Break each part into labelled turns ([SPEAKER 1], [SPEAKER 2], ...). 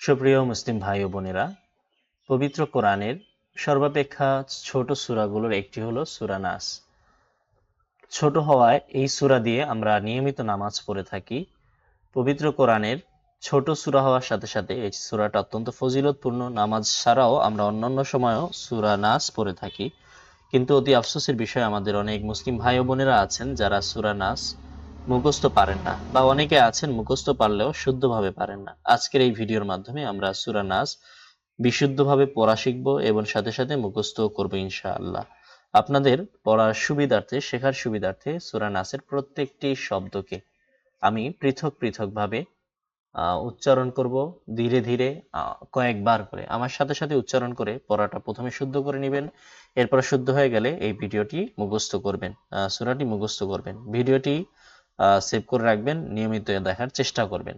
[SPEAKER 1] সুপ্রিয় মুসলিম ভাই ও বোনেরা, পবিত্র কোরআনের সর্বাপেক্ষা ছোট সূরাগুলোর একটি হলো সূরা নাস। ছোট হওয়ায় এই সূরা দিয়ে আমরা নিয়মিত নামাজ পড়ে থাকি। পবিত্র কোরআনের ছোট সূরা হওয়ার সাথে সাথে এই সূরাটা অত্যন্ত ফজিলতপূর্ণ। নামাজ ছাড়াও আমরা অন্যান্য সময়ও সূরা নাস পড়ে থাকি। কিন্তু অতি আফসোসের বিষয়, আমাদের অনেক মুসলিম ভাই ও বোনেরা আছেন যারা সূরা নাস মুখস্থ পারেন না, বা অনেকে আছেন মুখস্থ পারলেও শুদ্ধভাবে পারেন না। আজকের এই ভিডিওর মাধ্যমে আমরা সূরা নাস বিশুদ্ধভাবে পড়া শিখব এবং সাথে সাথে মুখস্থ করব ইনশাআল্লাহ। আপনাদের পড়ার সুবিধার্থে, শেখার সুবিধার্থে সূরা নাসের প্রত্যেকটি শব্দকে আমি পৃথক পৃথকভাবে উচ্চারণ করব, ধীরে ধীরে কয়েকবার করে আমার সাথে সাথে উচ্চারণ করে পড়াটা প্রথমে শুদ্ধ করে নেবেন। এরপর শুদ্ধ হয়ে গেলে এই ভিডিওটি মুখস্থ করবেন, সূরাটি মুখস্থ করবেন। ভিডিওটি সেভ করে রাখবেন, নিয়মিত দেখার চেষ্টা করবেন,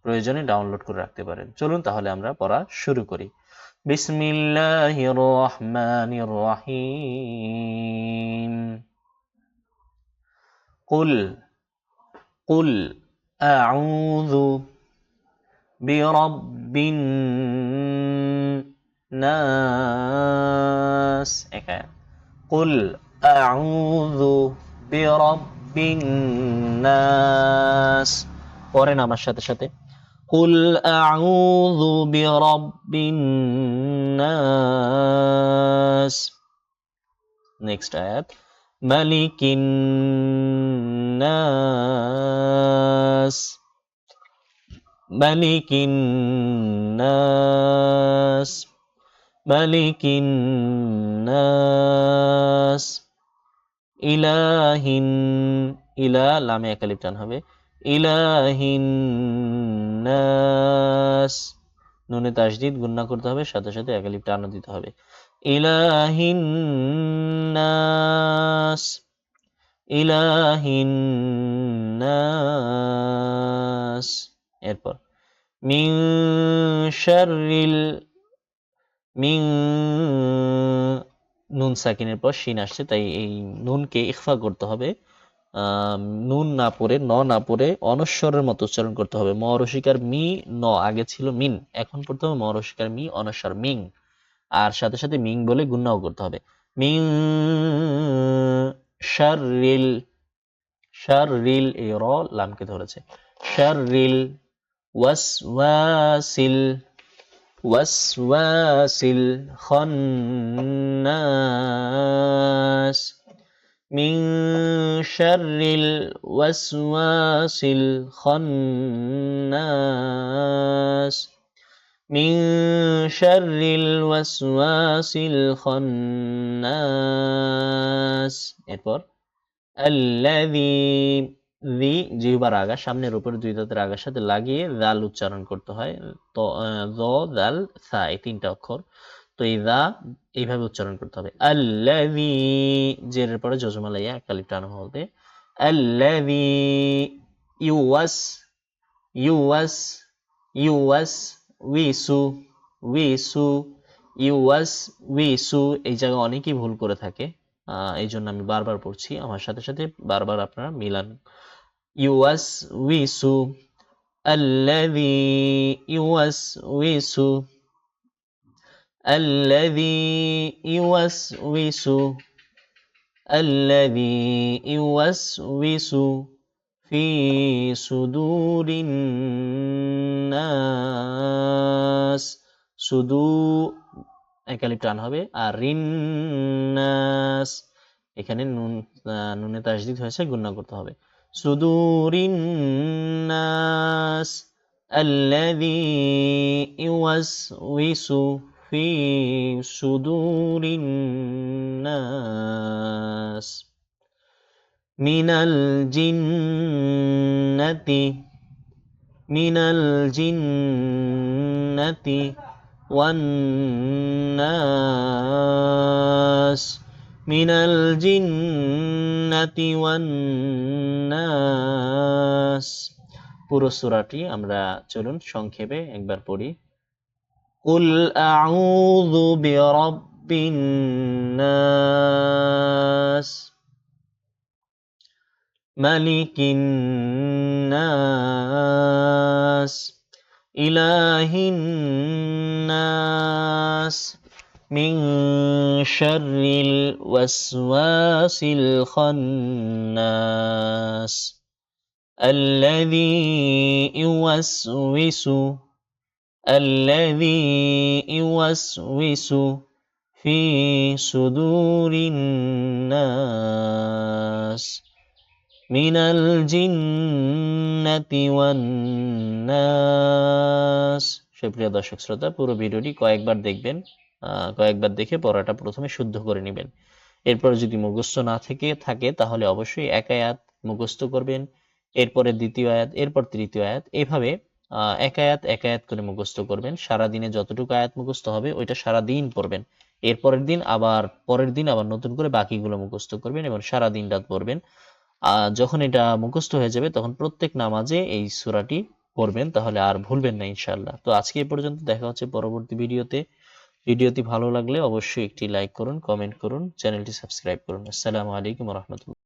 [SPEAKER 1] প্রয়োজনে ডাউনলোড করে রাখতে পারেন। চলুন তাহলে আমরা পড়া শুরু করি। বিসমিল্লাহির রহমানির রহিম। কুল কুল আউযু বিরাব্বিন নাস। একা কুল আউযু বিরাব্বিন নাস। পড়েন আমার সাথে সাথে। কুল আউযু বিরাব্বিন নাস। নেক্সট আয়াত, মালিকিন নাস। মালিকিন নাস। মালিকিন নাস। ইলাহিন, ইলা লামে একালিপ টান হবে, ইলাহিন নাস। নুনে তাসদিদ গুন্না করতে হবে, সাথে সাথে একালিপ টানও দিতে হবে। ইলাহিন নাস। ইলাহিন নাস। এরপর মিন শাররিল, মিন, নুন সাকিনের পর শিন আসছে, তাই এই নুনকে ইখফা করতে হবে। নুন না পড়ে, না পড়ে অনস্বরের মতো উচ্চারণ করতে হবে। ম রসিকার মি, আগে ছিল মিন, এখন পড়তে হবে ম রসিকার মি, অনস্বর মিং। আর সাথে সাথে মিং বলে গুন্নাও করতে হবে। মিং শাররিল, শাররিল, এই র লামকে ধরেছে। শাররিল ওয়াসওয়াসিল, ওয়াসওয়াসিল খান্নাস। মিন শাররিল ওয়াসওয়াসিল খান্নাস। মিন শাররিল ওয়াসওয়াসিল খান্নাস। এরপর আল্লাযী, জি জিহ্বার আগা সামনের উপরে দুই দাঁতের আগার সাথে লাগিয়ে জাল উচ্চারণ করতে হয়। তো জ জাল সা এই তিনটা অক্ষর, তো এই দা এইভাবে উচ্চারণ করতে হবে। আল্লাযী, জেরের পরে জজমা লাইয়া এক কালিপ টানো হবে। আল্লাযী ইউয়াস, ইউয়াস, ইউয়াস উইসু, উইসু, ইউয়াস উইসু। এই জায়গায় অনেকেই ভুল করে থাকে, এই জন্য আমি বারবার পড়ছি, আমার সাথে সাথে বারবার আপনারা মিলান। ইউয়াস উইসু, আল্লাযী ইউয়াস উইসু, আল্লাযী ইউয়াস উইসু, আল্লাযী ইউয়াস উইসু ফি সুদুরিন নাস। সুদু একালিপ টান হবে, আর রিন নাস এখানে নুনে তাসদিদ হয়েছে, গুণনা করতে হবে। সুদুরিন নাস আল্লাযী ইউওয়াসউইসু ফি সুদুরিন নাস মিনাল জিন্নাতি, মিনাল জিন্নাতি ওয়ান নাস। মিনাল জিন্নাতি ওয়ান নাস। পুরো সূরাটি আমরা চলুন সংক্ষেপে একবার পড়ি। কুল আউযু বিরাব্বিন নাস, মালিকিন নাস, ইলাহিন নাস মিন শাররিল ওয়াসওয়াসিল খান্নাস الذي يوسوس الذي يوسوس في صدور الناس من الجنة والناس। সুপ্রিয় দর্শক শ্রোতা, পুরো ভিডিওটি কয়েকবার দেখবেন, কয়েকবার দেখে পড়াটা প্রথমে শুদ্ধ করে নেবেন। এরপর যদি মুখস্থ না থাকে তাহলে অবশ্যই এক আয়াত মুখস্থ করবেন, এরপরে দ্বিতীয় আয়াত, এরপর তৃতীয় আয়াত, এইভাবে এক আয়াত করে মুখস্থ করবেন। সারাদিনে যতটুকু আয়াত মুখস্থ হবে ওইটা সারাদিন পড়বেন। পরের দিন আবার নতুন করে বাকিগুলো মুখস্থ করবেন এবং সারাদিন রাত পড়বেন। যখন এটা মুখস্থ হয়ে যাবে তখন প্রত্যেক নামাজে এই সূরাটি পড়বেন, তাহলে আর ভুলবেন না ইনশাআল্লাহ। তো আজকে এই পর্যন্ত, দেখা হচ্ছে পরবর্তী ভিডিওতে। ভিডিওটি ভালো লাগলে অবশ্যই একটি লাইক করুন, কমেন্ট করুন, চ্যানেলটি সাবস্ক্রাইব করুন। আসসালামু আলাইকুম ওয়া রাহমাতুল্লাহ।